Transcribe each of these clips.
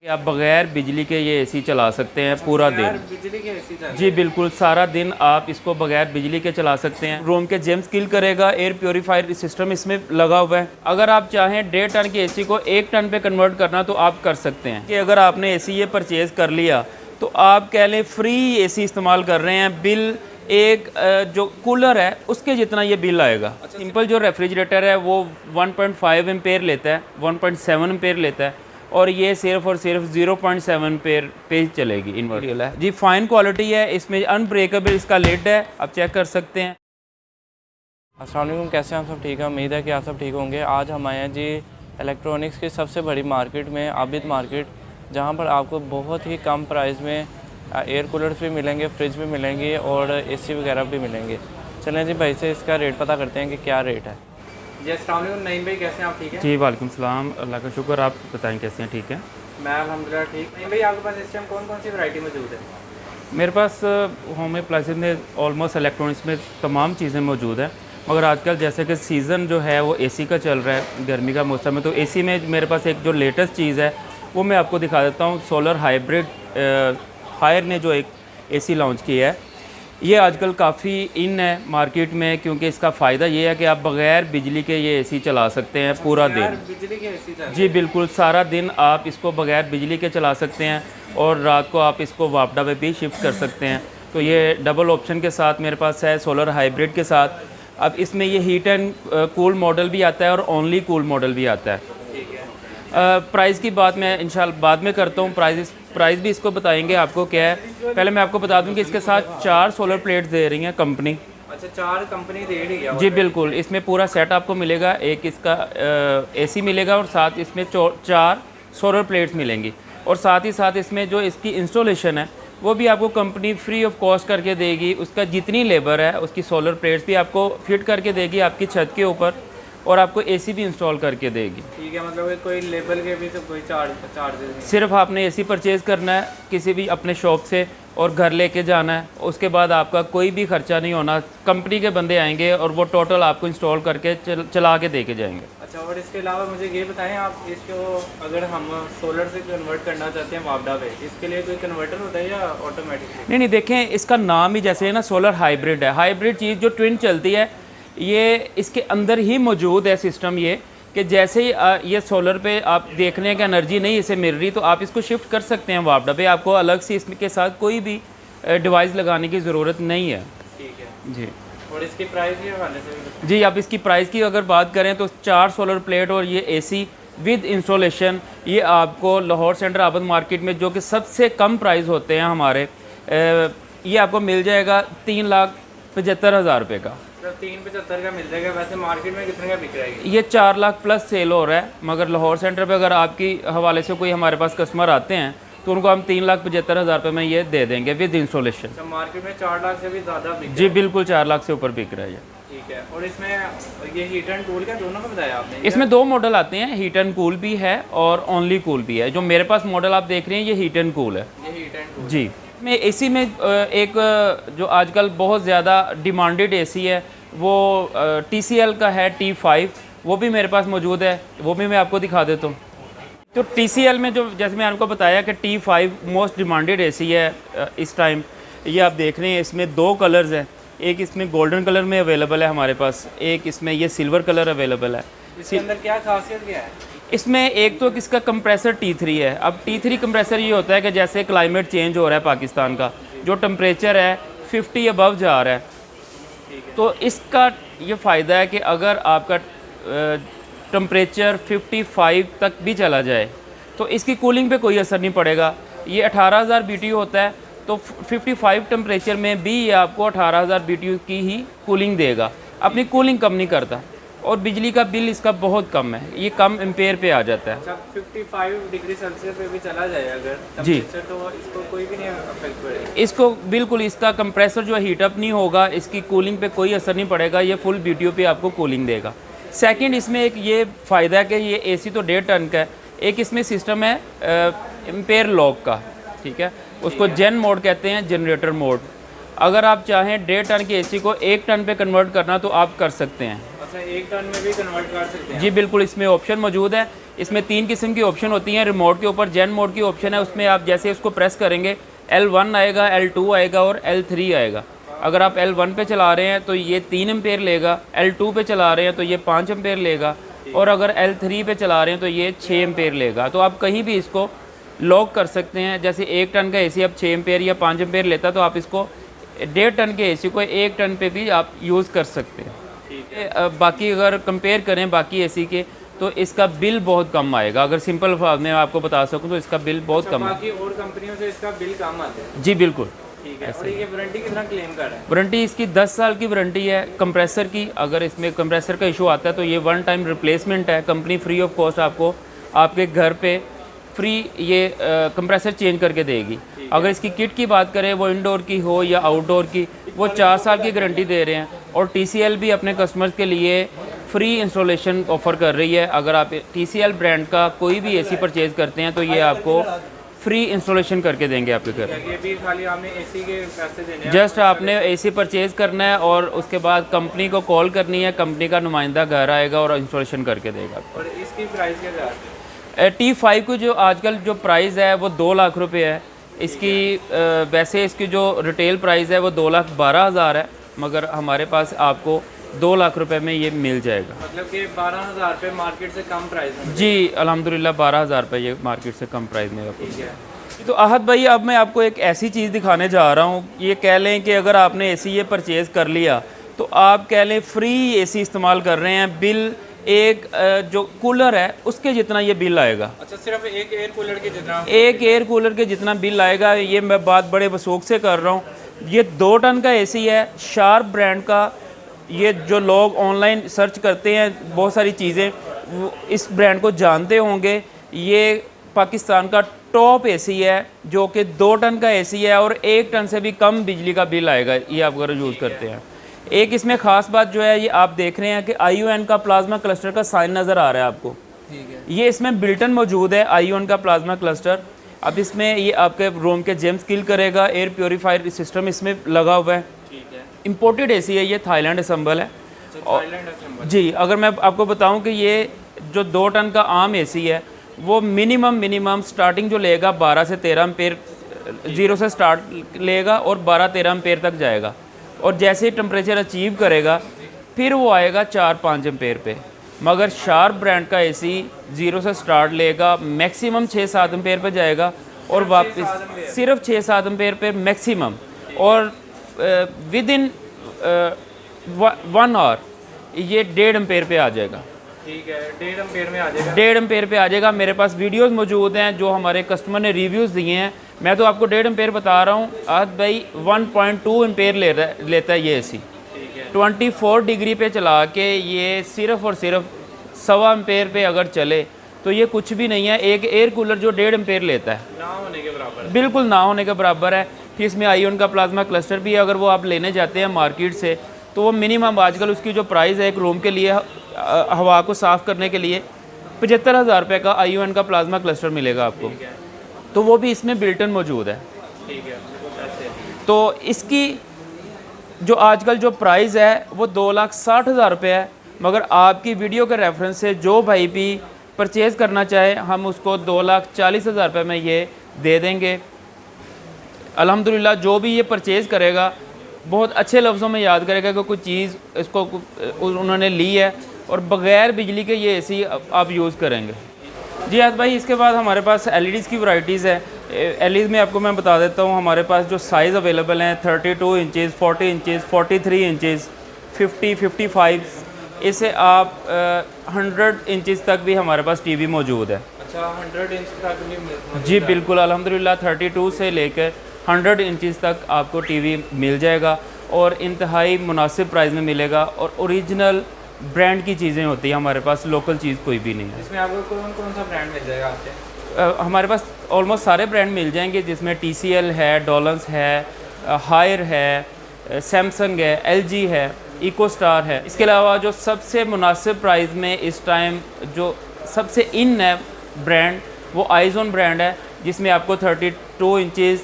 आप बगैर बिजली के ये एसी चला सकते हैं पूरा दिन। बिजली के एसी जी बिल्कुल, सारा दिन आप इसको बगैर बिजली के चला सकते हैं। रूम के जेम्स किल करेगा, एयर प्योरीफायर सिस्टम इसमें लगा हुआ है। अगर आप चाहें 1.5 टन के एसी को 1 टन पे कन्वर्ट करना तो आप कर सकते हैं कि अगर आपने एसी ये परचेज़ कर लिया तो आप कह लें फ्री एसी इस्तेमाल कर रहे हैं। बिल एक जो कूलर है उसके जितना ये बिल आएगा। सिंपल जो रेफ्रिजरेटर है वो 1.5 एम्पेयर लेता है, 1.7 एम्पेयर लेता है और ये सिर्फ और सिर्फ 0.7 एम्पेयर पे चलेगी। इन्वर्टर है जी, फाइन क्वालिटी है, इसमें अनब्रेकेबल इसका लिड है, आप चेक कर सकते हैं। अस्सलाम वालेकुम, कैसे हैं आप सब? ठीक है, उम्मीद है कि आप सब ठीक होंगे। आज हम आए हैं जी इलेक्ट्रॉनिक्स की सबसे बड़ी मार्केट में, आबिद मार्केट, जहाँ पर आपको बहुत ही कम प्राइस में एयर कूलर्स भी मिलेंगे, फ्रिज भी मिलेंगे और एसी वगैरह भी मिलेंगे। चलें जी भाई से इसका रेट पता करते हैं कि क्या रेट है। जी अस्सलाम वालेकुम नईम भाई, कैसे हैं आप? ठीक है जी वालेकुम सलाम, अल्लाह का शुक्र। आप बताएं कैसे हैं? ठीक है, मैं अल्हम्दुलिल्लाह ठीक। नईम भाई, आपके पास इस टाइम कौन कौन सी वैरायटी मौजूद है? मेरे पास होम अप्लाइंसेस में ऑलमोस्ट इलेक्ट्रॉनिक्स में तमाम चीज़ें मौजूद हैं, मगर आजकल जैसे कि सीज़न जो है वो एसी का चल रहा है, गर्मी का मौसम है, तो एसी में मेरे पास एक जो लेटेस्ट चीज़ है वो मैं आपको दिखा देता हूँ। सोलर हाइब्रिड हायर ने जो एक एसी लॉन्च किया है, ये आजकल काफ़ी इन है मार्केट में, क्योंकि इसका फ़ायदा ये है कि आप बग़ैर बिजली के ये एसी चला सकते हैं पूरा दिन। बिजली के एसी जी बिल्कुल, सारा दिन आप इसको बग़ैर बिजली के चला सकते हैं और रात को आप इसको वापडा पे भी शिफ्ट कर सकते हैं। तो ये डबल ऑप्शन के साथ मेरे पास है, सोलर हाइब्रिड के साथ। अब इसमें ये हीट एंड कूल मॉडल भी आता है और ओनली कूल मॉडल भी आता है। प्राइस की बात मैं इंशाल्लाह बाद में करता हूँ, प्राइस भी इसको बताएंगे आपको क्या है। पहले मैं आपको बता दूं कि इसके साथ 4 सोलर प्लेट्स दे रही हैं कंपनी। अच्छा, 4 कंपनी दे रही है? जी बिल्कुल, इसमें पूरा सेट आपको मिलेगा। एक इसका एसी मिलेगा और साथ इसमें 4 सोलर प्लेट्स मिलेंगी और साथ ही साथ इसमें जो इसकी इंस्टॉलेशन है वो भी आपको कंपनी फ्री ऑफ कॉस्ट करके देगी। उसका जितनी लेबर है उसकी सोलर प्लेट्स भी आपको फिट करके देगी आपकी छत के ऊपर और आपको एसी भी इंस्टॉल करके देगी। ठीक है, मतलब कोई लेबर के भी तो कोई चार्ज सिर्फ आपने एसी परचेज़ करना है किसी भी अपने शॉप से और घर लेके जाना है, उसके बाद आपका कोई भी खर्चा नहीं होना। कंपनी के बंदे आएंगे और वो टोटल आपको इंस्टॉल करके चला के दे के जाएंगे। अच्छा, और इसके अलावा मुझे ये बताएं आप, इसको अगर हम सोलर से कन्वर्ट करना चाहते हैं वापडा पे, इसके लिए कोई कन्वर्टर होता है या ऑटोमेटिक? नहीं, देखें इसका नाम ही जैसे है ना, सोलर हाइब्रिड है। हाइब्रिड चीज़ जो ट्विन चलती है, ये इसके अंदर ही मौजूद है सिस्टम ये कि जैसे ही ये सोलर पे आप देख रहे हैं कि एनर्जी नहीं इसे मिल रही तो आप इसको शिफ्ट कर सकते हैं वापडा पे। आपको अलग से इसके साथ कोई भी डिवाइस लगाने की ज़रूरत नहीं है। ठीक है जी। और इसकी प्राइस के हवाले से? जी, आप इसकी प्राइस की अगर बात करें तो 4 सोलर प्लेट और ये एसी विद इंस्टॉलेशन, ये आपको लाहौर सेंटर आबद मार्केट में जो कि सबसे कम प्राइस होते हैं हमारे, ये आपको मिल जाएगा 3,75,000 रुपये का। 375 का मिल जाएगा। वैसे मार्केट में कितने का बिक रहा है? ये 4 लाख प्लस सेल हो रहा है, मगर लाहौर सेंटर पे अगर आपकी हवाले से कोई हमारे पास कस्टमर आते हैं तो उनको हम 3,75,000 रुपये में ये दे देंगे विद इंस्टॉलेशन। अच्छा, मार्केट में 4 लाख से भी ज़्यादा बिक रहा है? जी बिल्कुल, 4 लाख से ऊपर बिक रहा है। ठीक है, और इसमें ये हीट एंड कूल का दोनों का बताया आपने? इसमें 2 मॉडल आते हैं, हीट एंड कूल भी है और ओनली कूल भी है। जो मेरे पास मॉडल आप देख रहे हैं ये हीट एंड कूल है। ये हीट एंड कूल जी। में एसी में एक जो आजकल बहुत ज़्यादा डिमांडेड एसी है वो TCL का है T5, वो भी मेरे पास मौजूद है, वो भी मैं आपको दिखा देता हूँ। तो TCL में जो जैसे मैं आपको बताया कि T5 मोस्ट डिमांडेड एसी है इस टाइम। ये आप देख रहे हैं इसमें 2 कलर्स हैं, एक इसमें गोल्डन कलर में अवेलेबल है हमारे पास, एक इसमें ये सिल्वर कलर अवेलेबल है। इसके अंदर क्या खासियत क्या है? इसमें एक तो इसका कंप्रेसर T3 है। अब T3 कंप्रेसर ये होता है कि जैसे क्लाइमेट चेंज हो रहा है पाकिस्तान का, जो टेम्परेचर है 50 अबव जा रहा है, तो इसका ये फ़ायदा है कि अगर आपका टेम्परेचर 55 तक भी चला जाए तो इसकी कूलिंग पे कोई असर नहीं पड़ेगा। ये 18,000 BTU होता है, तो 55 टेम्परेचर में भी ये आपको 18,000 BTU की ही कूलिंग देगा, अपनी कूलिंग कम नहीं करता और बिजली का बिल इसका बहुत कम है, ये कम एम्पेयर पे आ जाता है। अच्छा, 55 डिग्री सेल्सियस पे भी चला जाए अगर जी, तो इसको कोई भी नहीं अफेक्ट करेगा? इसको बिल्कुल, इसका कंप्रेसर जो हीटअप नहीं होगा, इसकी कूलिंग पे कोई असर नहीं पड़ेगा, ये फुल BTU पे आपको कूलिंग देगा। सेकंड, इसमें एक ये फ़ायदा है कि ये एसी तो 1.5 टन का है, एक इसमें सिस्टम है एम्पेयर लॉक का, ठीक है, उसको जेन मोड कहते हैं, जनरेटर मोड। अगर आप चाहें 1.5 टन के एसी को 1 टन पे कन्वर्ट करना तो आप कर सकते हैं। अच्छा, 1 टन में भी कन्वर्ट कर सकते हैं? जी बिल्कुल, इसमें ऑप्शन मौजूद है। इसमें 3 किस्म की ऑप्शन होती हैं। रिमोट के ऊपर जेन मोड की ऑप्शन है, उसमें आप जैसे उसको प्रेस करेंगे L1 आएगा, L2 आएगा और L3 आएगा। अगर आप L1 पे चला रहे हैं तो ये 3 एम्पेयर लेगा, L2 पे चला रहे हैं तो ये 5 एम्पेयर लेगा, और अगर L3 पे चला रहे हैं तो ये 6 एम्पेयर लेगा। तो आप कहीं भी इसको लॉक कर सकते हैं। जैसे 1 टन का एसी अब 6 एम्पेयर या 5 एम्पेयर लेता तो आप इसको 1.5 टन के एसी को 1 टन पे भी आप यूज़ कर सकते हैं। बाकी अगर कंपेयर करें बाकी एसी के तो इसका बिल बहुत कम आएगा। अगर सिंपल अल्फाज में आपको बता सकूं तो इसका बिल बहुत कम है। बाकी और कंपनियों से इसका बिल कम आता है? जी बिल्कुल। ठीक है। और ये वारंटी कितना क्लेम कर रहा है? वारंटी इसकी 10 साल की वारंटी है कंप्रेसर की। अगर इसमें कंप्रेसर का इशू आता है तो ये 1 टाइम रिप्लेसमेंट है। कंपनी फ्री ऑफ कॉस्ट आपको आपके घर पे फ्री ये कंप्रेसर चेंज करके देगी। अगर इसकी किट की बात करें, वो इंडोर की हो या आउटडोर की, वो 4 साल की गारंटी दे रहे हैं। और TCL भी अपने कस्टमर्स के लिए फ्री इंस्टॉलेशन ऑफ़र कर रही है। अगर आप TCL ब्रांड का कोई भी एसी परचेज़ करते हैं तो ये आपको फ्री इंस्टॉलेशन करके देंगे आपके घर। ये भी खाली आपने एसी के पैसे देने हैं? जस्ट आपने एसी परचेज़ करना है और उसके बाद कंपनी को कॉल करनी है, कंपनी का नुमाइंदा घर आएगा और इंस्टॉलेशन करके देगा। और इसकी प्राइस क्या है? T5 को जो आजकल जो प्राइस है वो 2 लाख रुपए है इसकी। वैसे इसकी जो रिटेल प्राइस है वो 2,12,000 है, मगर हमारे पास आपको 2 लाख रुपए में ये मिल जाएगा। मतलब कि 12,000 रुपये मार्केट से कम प्राइस में? जी अल्हम्दुलिल्लाह 12,000 रुपये ये मार्केट से कम प्राइस में आपको। ठीक है। तो अहद भाई, अब मैं आपको एक ऐसी चीज़ दिखाने जा रहा हूँ। ये कह लें कि अगर आपने एसी ये परचेज़ कर लिया तो आप कह लें फ्री एसी इस्तेमाल कर रहे हैं। बिल एक जो कूलर है उसके जितना ये बिल आएगा। अच्छा, सिर्फ एक एयर कूलर के जितना? एक एयर कूलर के जितना बिल आएगा। ये मैं बात बड़े वसूख से कर रहा हूँ। ये 2 टन का एसी है, शार्प ब्रांड का। ये जो लोग ऑनलाइन सर्च करते हैं बहुत सारी चीज़ें, वो इस ब्रांड को जानते होंगे। ये पाकिस्तान का टॉप एसी है जो कि 2 टन का एसी है और 1 टन से भी कम बिजली का बिल आएगा ये आप अगर यूज़ करते हैं। एक इसमें ख़ास बात जो है, ये आप देख रहे हैं कि IUN का प्लाज्मा क्लस्टर का साइन नज़र आ रहा है आपको। ठीक है। ये इसमें बिल्टन मौजूद है IUN का प्लाज्मा क्लस्टर। अब इसमें ये आपके रूम के जेम्स किल करेगा। एयर प्योरीफायर सिस्टम इसमें लगा हुआ है। ठीक है। इम्पोर्टेड एसी है, ये थाईलैंड असेंबल है। जी, अगर मैं आपको बताऊं कि ये जो 2 टन का आम एसी है वो मिनिमम स्टार्टिंग जो लेगा 12 से 13 एम्पेयर, 0 से स्टार्ट लेगा और 12-13 एम्पेयर तक जाएगा। और जैसे ही टेम्परेचर अचीव करेगा फिर वो आएगा 4-5 एम्पेयर पे। मगर शार्प ब्रांड का एसी 0 से स्टार्ट लेगा, मैक्सिमम 6-7 एम्पेयर पे जाएगा और वापस सिर्फ 6-7 एम्पेयर पे मैक्सिमम, और विद इन 1 आवर ये 1.5 एम्पेयर पे आ जाएगा। ठीक है, 1.5 एम्पेयर में आ जाएगा। 1.5 एम्पेयर पे आ जाएगा। मेरे पास वीडियोस मौजूद हैं जो हमारे कस्टमर ने रिव्यूज़ दिए हैं। मैं तो आपको 1.5 एम्पेयर बता रहा हूँ। आज भाई 1.2 एम्पेयर लेता है ये एसी। 24 डिग्री पे चला के ये सिर्फ और सिर्फ 1.25 एम्पेयर पे अगर चले तो ये कुछ भी नहीं है। एक एयर कूलर जो 1.5 एम्पेयर लेता है ना होने के बराबर, बिल्कुल ना होने के बराबर है। फिर इसमें IUN का प्लाज्मा क्लस्टर भी है। अगर वो आप लेने जाते हैं मार्केट से तो वो मिनिमम आजकल उसकी जो प्राइस है एक रूम के लिए हवा को साफ़ करने के लिए 75,000 रुपये का IUN का प्लाज्मा क्लस्टर मिलेगा आपको। तो वो भी इसमें बिल्टन मौजूद है। ठीक है। तो इसकी जो आजकल जो प्राइस है वो 2,60,000 रुपये है। मगर आपकी वीडियो के रेफरेंस से जो भाई भी परचेज़ करना चाहे हम उसको 2,40,000 रुपये में ये दे देंगे। अल्हम्दुलिल्लाह जो भी ये परचेज़ करेगा बहुत अच्छे लफ्ज़ों में याद करेगा कि कोई चीज़ इसको उन्होंने ली है और बग़ैर बिजली के ये एसी आप यूज़ करेंगे। जी आज भाई, इसके बाद हमारे पास LEDs की वैरायटीज़ है। LEDs में आपको मैं बता देता हूँ हमारे पास जो साइज़ अवेलेबल हैं 32 इंचज़, 40 इंचज़, 43 इंचज़, 50, 55। इसे आप 100 इंचज़ तक भी हमारे पास TV मौजूद है। अच्छा, 100 इंच तक भी मौजूद जी है? बिल्कुल अल्हम्दुलिल्लाह 32 से लेकर 100 इंचज़ तक आपको TV मिल जाएगा और इंतहाई मुनासिब प्राइस में मिलेगा। और ओरिजिनल ब्रांड की चीज़ें होती हैं हमारे पास, लोकल चीज़ कोई भी नहीं है। इसमें आपको कौन कौन सा ब्रांड मिल जाएगा आपके? हमारे पास ऑलमोस्ट सारे ब्रांड मिल जाएंगे जिसमें TCL है, डॉलन्स है, हायर है, सैमसंग है, LG है, इकोस्टार है। इसके अलावा जो सबसे मुनासिब प्राइस में इस टाइम जो सबसे इन है ब्रांड वो आइज़ोन ब्रांड है, जिसमें आपको 32 इंचज़,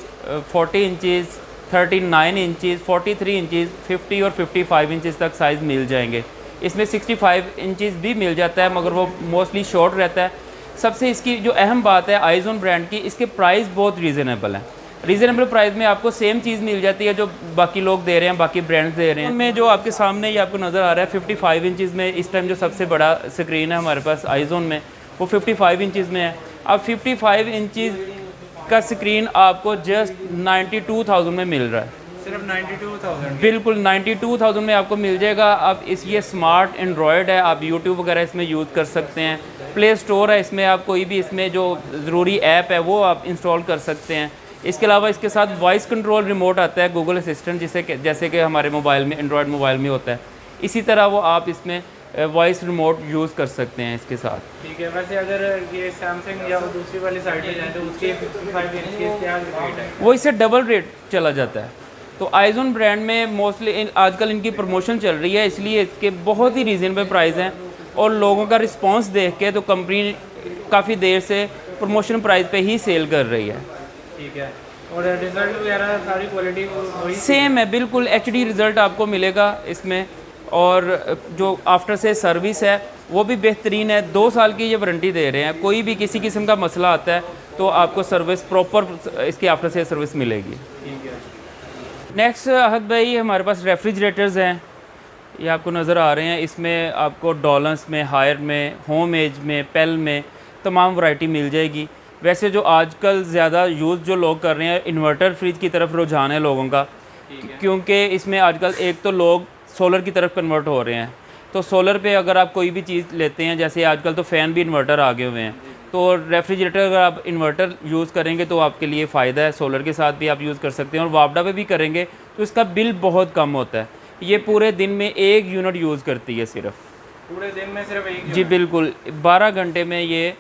40 इंचज़, 39 इंचज़, 43 इंचज़, 50 और 55 इंचज़ तक साइज़ मिल जाएंगे। इसमें 65 इंचज़ भी मिल जाता है, मगर वो मोस्टली शॉर्ट रहता है। सबसे इसकी जो अहम बात है आइज़ोन ब्रांड की, इसके प्राइस बहुत रीज़नेबल हैं। रीज़नेबल प्राइस में आपको सेम चीज़ मिल जाती है जो बाकी लोग दे रहे हैं, बाकी ब्रांड्स दे रहे हैं। उनमें जो आपके सामने ये आपको नज़र आ रहा है 55 इंचज़ में इस टाइम जो सबसे बड़ा स्क्रीन है हमारे पास आइज़ोन में, वो 55 इंचज़ में है। अब 55 इंचज़ का स्क्रीन आपको जस्ट 92,000 में मिल रहा है, सिर्फ 92,000। बिल्कुल 92,000 में आपको मिल जाएगा। अब ये स्मार्ट एंड्रॉयड है, आप यूट्यूब वगैरह इसमें यूज़ कर सकते हैं। प्ले स्टोर है, इसमें आप कोई भी इसमें जो ज़रूरी ऐप है वो आप इंस्टॉल कर सकते हैं। इसके अलावा इसके साथ वॉइस कंट्रोल रिमोट आता है, गूगल असिस्टेंट, जैसे कि हमारे मोबाइल में, एंड्रॉयड मोबाइल में होता है, इसी तरह वो आप इसमें वॉइस रिमोट यूज़ कर सकते हैं इसके साथ। ठीक है। वैसे अगर ये सैमसंग या वो दूसरी वाली साइड पे जाए तो उसके 55 इंच की क्या रेट है? वो इससे डबल रेट चला जाता है। तो आइज़ोन ब्रांड में मोस्टली आजकल इनकी प्रमोशन चल रही है, इसलिए इसके बहुत ही रीज़नेबल प्राइस हैं और लोगों का रिस्पांस देख के तो कंपनी काफ़ी देर से प्रमोशन प्राइस पे ही सेल कर रही है। ठीक है। और रिज़ल्ट वगैरह सारी क्वालिटी वही सेम है, बिल्कुल HD रिज़ल्ट आपको मिलेगा इसमें। और जो आफ्टर से सर्विस है वो भी बेहतरीन है, 2 साल की ये वारंटी दे रहे हैं। कोई भी किसी किस्म का मसला आता है तो आपको सर्विस प्रॉपर इसकी आफ्टर से सर्विस मिलेगी। ठीक है। नेक्स्ट अहद भाई, हमारे पास रेफ्रिजरेटर्स हैं, ये आपको नज़र आ रहे हैं। इसमें आपको डॉलर्स में, हायर में, होम एज में, पेल में तमाम वैरायटी मिल जाएगी। वैसे जो आजकल ज़्यादा यूज़ जो लोग कर रहे हैं, इन्वर्टर फ्रिज की तरफ रुझान है लोगों का, क्योंकि इसमें आजकल एक तो लोग सोलर की तरफ कन्वर्ट हो रहे हैं। तो सोलर पे अगर आप कोई भी चीज़ लेते हैं, जैसे आजकल तो फ़ैन भी इन्वर्टर आ गए हुए हैं, तो रेफ्रिजरेटर अगर आप इन्वर्टर यूज़ करेंगे तो आपके लिए फ़ायदा है। सोलर के साथ भी आप यूज़ कर सकते हैं और वापडा पे भी करेंगे तो इसका बिल बहुत कम होता है। ये पूरे दिन में 1 यूनिट यूज़ करती है सिर्फ, पूरे दिन में सिर्फ 1 जी बिल्कुल, 12 घंटे में ये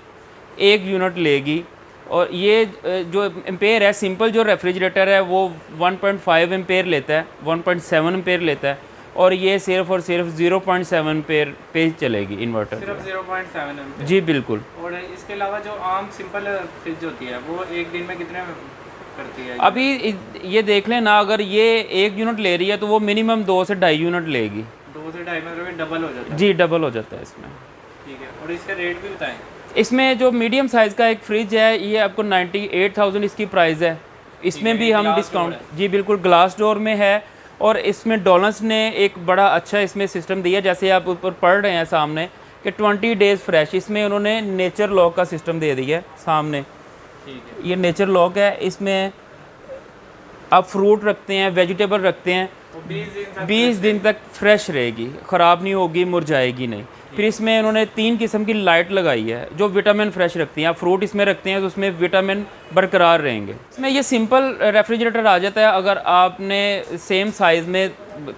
1 यूनिट लेगी। और ये जो एम्पेयर है, सिंपल जो रेफ्रिजरेटर है वो 1.5 एम्पेयर लेता है, 1.7 एम्पेयर लेता है, और ये सिर्फ और सिर्फ 0.7 एम्पेयर पे चलेगी इन्वर्टर, सिर्फ 0.7 एम्पेयर। जी बिल्कुल। और इसके अलावा जो आम सिंपल फ्रिज होती है वो एक दिन में कितने करती है? अभी ये देख लें ना, अगर ये 1 यूनिट ले रही है तो वो मिनिमम 2 से 2.5 यूनिट लेगी। 2 से 2.5 में डबल हो जाता है? जी डबल हो जाता है इसमें। ठीक है। और इसका रेट भी बताएं। इसमें जो मीडियम साइज़ का एक फ्रिज है, ये आपको 98,000 इसकी प्राइस है। इसमें भी हम डिस्काउंट, जी बिल्कुल, ग्लास डोर में है। और इसमें डॉलर्स ने एक बड़ा अच्छा इसमें सिस्टम दिया, जैसे आप ऊपर पढ़ रहे हैं सामने कि 20 डेज़ फ्रेश, इसमें उन्होंने नेचर लॉक का सिस्टम दे दिया है सामने। ठीक है। ये नेचर लॉक है, इसमें आप फ्रूट रखते हैं, वेजिटेबल रखते हैं, 20 दिन तक फ्रेश रहेगी, ख़राब नहीं होगी, मुरझाएगी नहीं। फिर इसमें उन्होंने 3 किस्म की लाइट लगाई है जो विटामिन फ्रेश रखती हैं। आप फ्रूट इसमें रखते हैं तो उसमें विटामिन बरकरार रहेंगे। इसमें ये सिंपल रेफ्रिजरेटर आ जाता है। अगर आपने सेम साइज़ में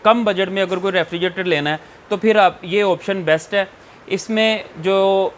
कम बजट में अगर कोई रेफ्रिजरेटर लेना है तो फिर आप ये ऑप्शन बेस्ट है। इसमें जो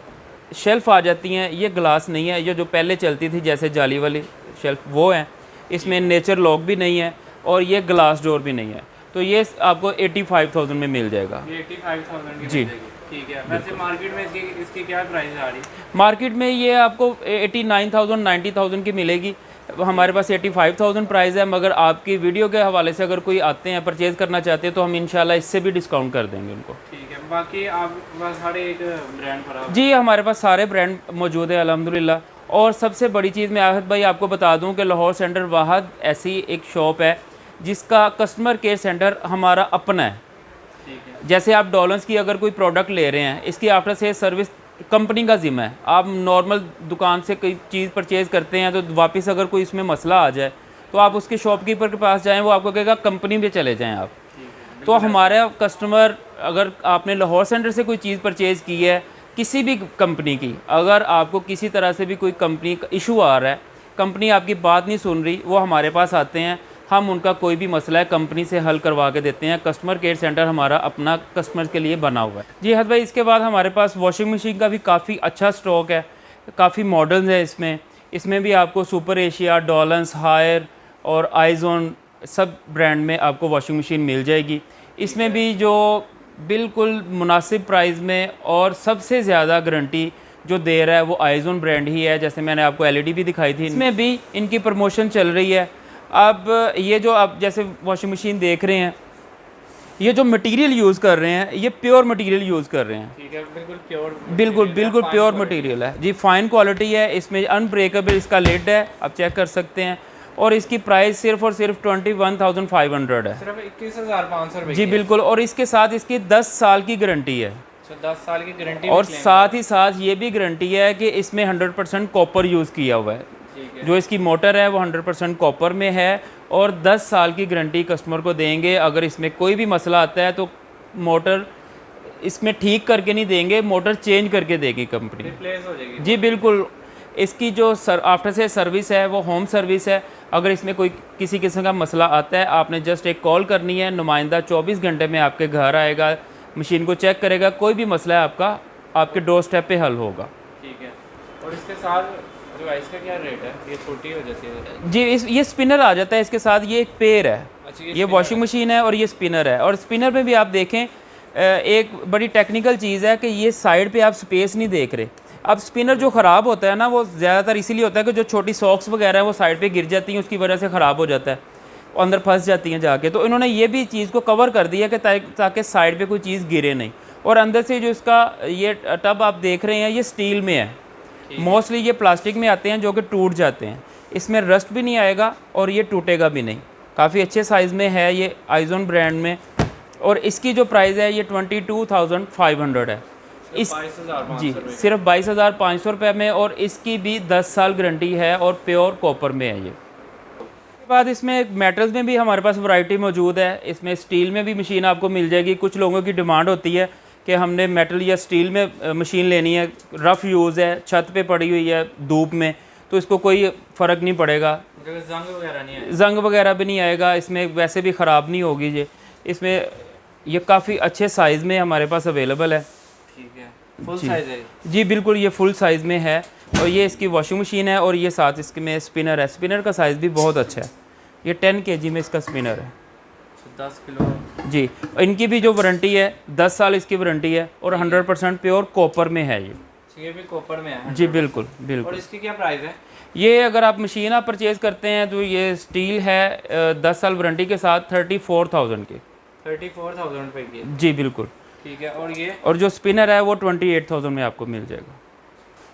शेल्फ़ आ जाती हैं ये ग्लास नहीं है, ये जो पहले चलती थी जैसे जाली वाली शेल्फ़ वो है। इसमें नेचर लॉक भी नहीं है और ये ग्लास डोर भी नहीं है। तो ये आपको 85,000 में मिल जाएगा। ये 85,000 की जी। मिल जाएगी। ठीक है। वैसे मार्केट में इसकी क्या प्राइस आ रही है? मार्केट में ये आपको 89,000 90,000 की मिलेगी। हमारे पास 85,000 प्राइस है, मगर आपकी वीडियो के हवाले से अगर कोई आते हैं, परचेज़ करना चाहते हैं, तो हम इंशाल्लाह इससे भी डिस्काउंट कर देंगे उनको। ठीक है। बाकी आप बस हर एक ब्रांड पर आप? जी हमारे पास सारे ब्रांड मौजूद है अल्हम्दुलिल्लाह। और सबसे बड़ी चीज़ मैं आहत भाई आपको बता दूं कि लाहौर सेंटर वाहद ऐसी एक शॉप है जिसका कस्टमर केयर सेंटर हमारा अपना है। ठीक है। जैसे आप डॉलर्स की अगर कोई प्रोडक्ट ले रहे हैं, इसकी आफ्टर से सर्विस कंपनी का ज़िम्मा है। आप नॉर्मल दुकान से कोई चीज़ परचेज़ करते हैं तो वापस अगर कोई इसमें मसला आ जाए तो आप उसके शॉपकीपर के पास जाएं, वो आपको कहेगा कंपनी में चले जाएं आप। तो हमारा कस्टमर, अगर आपने लाहौर सेंटर से कोई चीज़ परचेज़ की है किसी भी कंपनी की, अगर आपको किसी तरह से भी कोई कंपनी का इशू आ रहा है, कंपनी आपकी बात नहीं सुन रही, वो हमारे पास आते हैं, हम उनका कोई भी मसला है कंपनी से हल करवा के देते हैं। कस्टमर केयर सेंटर हमारा अपना कस्टमर के लिए बना हुआ है। जी हद भाई, इसके बाद हमारे पास वॉशिंग मशीन का भी काफ़ी अच्छा स्टॉक है, काफ़ी मॉडल्स हैं इसमें भी आपको सुपर एशिया, डॉलन्स, हायर और आइज़ोन सब ब्रांड में आपको वॉशिंग मशीन मिल जाएगी। इसमें भी जो बिल्कुल मुनासिब प्राइस में और सबसे ज़्यादा गारंटी जो दे रहा है वो आइज़ोन ब्रांड ही है। जैसे मैंने आपको LED भी दिखाई थी, इसमें भी इनकी प्रमोशन चल रही है। अब ये जो आप जैसे वॉशिंग मशीन देख रहे हैं, ये जो मटेरियल यूज़ कर रहे हैं ये प्योर मटेरियल यूज़ कर रहे हैं। ठीक है, बिल्कुल प्योर, बिल्कुल प्योर मटेरियल है जी, फाइन क्वालिटी है। इसमें अनब्रेकेबल इसका लिड है, आप चेक कर सकते हैं। और इसकी प्राइस सिर्फ और सिर्फ 21,500 है, सिर्फ 21,500 रुपये जी बिल्कुल। और इसके साथ इसकी 10 साल की गारंटी है। 10 साल की गारंटी, और साथ ही साथ ये भी गारंटी है कि इसमें 100% कॉपर यूज़ किया हुआ है। जो इसकी मोटर है वो 100% कॉपर में है। और 10 साल की गारंटी कस्टमर को देंगे। अगर इसमें कोई भी मसला आता है तो मोटर इसमें ठीक करके नहीं देंगे, मोटर चेंज करके देगी कंपनी, रिप्लेस हो जाएगी जी बिल्कुल। इसकी जो आफ्टर से सर्विस है वो होम सर्विस है। अगर इसमें कोई किसी किस्म का मसला आता है, आपने जस्ट एक कॉल करनी है, नुमाइंदा 24 घंटे में आपके घर आएगा, मशीन को चेक करेगा, कोई भी मसला है आपका आपके डोर स्टेप पे हल होगा। ठीक है। और इसके साथ जो है इसका क्या रेट है? ये छोटी हो जाती है जी, ये स्पिनर आ जाता है इसके साथ, ये एक पेयर है। अच्छा, ये वॉशिंग मशीन है और ये स्पिनर है। और स्पिनर में भी आप देखें एक बड़ी टेक्निकल चीज़ है कि ये साइड पे आप स्पेस नहीं देख रहे। अब स्पिनर जो ख़राब होता है ना, वो ज़्यादातर इसीलिए होता है कि जो छोटी सॉक्स वगैरह है वो साइड पे गिर जाती हैं, उसकी वजह से ख़राब हो जाता है, अंदर फंस जाती हैं जाके। तो इन्होंने ये भी चीज़ को कवर कर दिया कि ताकि साइड पे कोई चीज़ गिरे नहीं। और अंदर से जो इसका ये टब आप देख रहे हैं ये स्टील में है। मोस्टली ये प्लास्टिक में आते हैं जो कि टूट जाते हैं। इसमें रस्ट भी नहीं आएगा और ये टूटेगा भी नहीं। काफ़ी अच्छे साइज़ में है ये, आइजोन ब्रांड में। और इसकी जो प्राइस है ये 22,500 है। इस जी सिर्फ 22,500 रुपये में। और इसकी भी 10 साल गारंटी है और प्योर कॉपर में है ये। उसके बाद इसमें मेटल्स में भी हमारे पास वैरायटी मौजूद है। इसमें स्टील में भी मशीन आपको मिल जाएगी। कुछ लोगों की डिमांड होती है कि हमने मेटल या स्टील में मशीन लेनी है, रफ़ यूज़ है, छत पे पड़ी हुई है धूप में, तो इसको कोई फ़र्क नहीं पड़ेगा, जंग वगैरह भी नहीं आएगा, इसमें वैसे भी ख़राब नहीं होगी ये। इसमें ये काफ़ी अच्छे साइज़ में हमारे पास अवेलेबल है। ठीक है, फुल साइज़ है जी बिल्कुल, ये फुल साइज़ में है। और ये इसकी वॉशिंग मशीन है और ये साथ इसमें स्पिनर है। स्पिनर का साइज़ भी बहुत अच्छा है। ये 10 kg में इसका स्पिनर है, 10 किलो जी। इनकी भी जो वारंटी है 10 साल इसकी वारंटी है और 100% प्योर कॉपर में है ये भी कॉपर में है जी बिल्कुल बिल्कुल। और इसकी क्या प्राइस है? ये अगर आप मशीन आप परचेज़ करते हैं तो ये स्टील है 10 साल वारंटी के साथ 34,000 की, 34,000 रुपये की जी बिल्कुल। ठीक है। और ये और जो स्पिनर है वो 28,000 में आपको मिल जाएगा।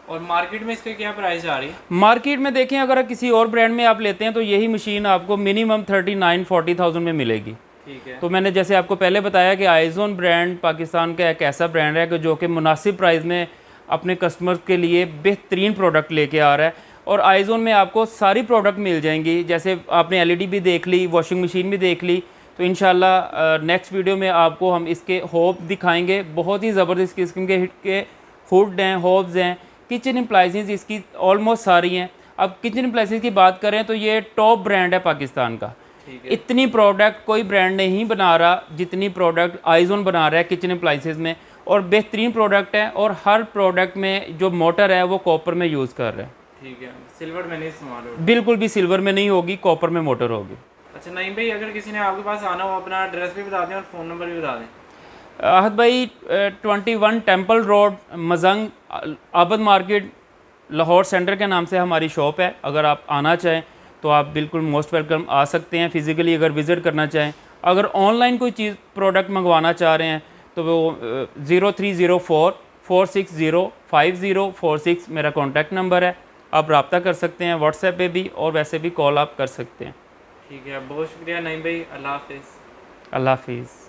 और मार्केट में इसके क्या प्राइस आ रही है? मार्केट में देखें अगर किसी और ब्रांड में आप लेते हैं तो यही मशीन आपको मिनिमम 39-40,000 में मिलेगी। ठीक है। तो मैंने जैसे आपको पहले बताया कि आइजोन ब्रांड पाकिस्तान का एक ऐसा ब्रांड है कि जो कि मुनासिब प्राइस में अपने कस्टमर्स के लिए बेहतरीन प्रोडक्ट लेके आ रहा है। और आइजोन में आपको सारी प्रोडक्ट मिल जाएंगी। जैसे आपने एलईडी भी देख ली, वॉशिंग मशीन भी देख ली, तो इंशाल्लाह नेक्स्ट वीडियो में आपको हम इसके होब दिखाएंगे। बहुत ही ज़बरदस्त किस्म के हुड हैं, होब्स हैं, किचन एप्लाइंसेस इसकी ऑलमोस्ट सारी हैं। अब किचन एप्लाइंसेस की बात करें तो ये टॉप ब्रांड है पाकिस्तान का। इतनी प्रोडक्ट कोई ब्रांड नहीं बना रहा जितनी प्रोडक्ट आइजोन बना रहा है किचन एप्लाइंसेस में। और बेहतरीन प्रोडक्ट है और हर प्रोडक्ट में जो मोटर है वो कॉपर में यूज़ कर रहे हैं। ठीक है, सिल्वर में नहीं इस्तेमाल होगी? बिल्कुल भी सिल्वर में नहीं होगी, कॉपर में मोटर होगी। अच्छा नहीं भाई, अगर किसी ने आपके पास आना हो अपना एड्रेस भी बता दें और फ़ोन नंबर भी बता दें। आहद भाई 21 टेम्पल रोड, मजंग, आबद मार्केट, लाहौर सेंटर के नाम से हमारी शॉप है। अगर आप आना चाहें तो आप बिल्कुल मोस्ट वेलकम आ सकते हैं फिज़िकली अगर विज़िट करना चाहें। अगर ऑनलाइन कोई चीज़ प्रोडक्ट मंगवाना चाह रहे हैं तो वो 0304-460-5046 मेरा कॉन्टैक्ट नंबर है। आप रब्ता कर सकते हैं व्हाट्सएप पे भी और वैसे भी कॉल आप कर सकते हैं। ठीक है, बहुत शुक्रिया नईम भाई। अल्लाह हाफिज़। अल्लाह हाफिज़।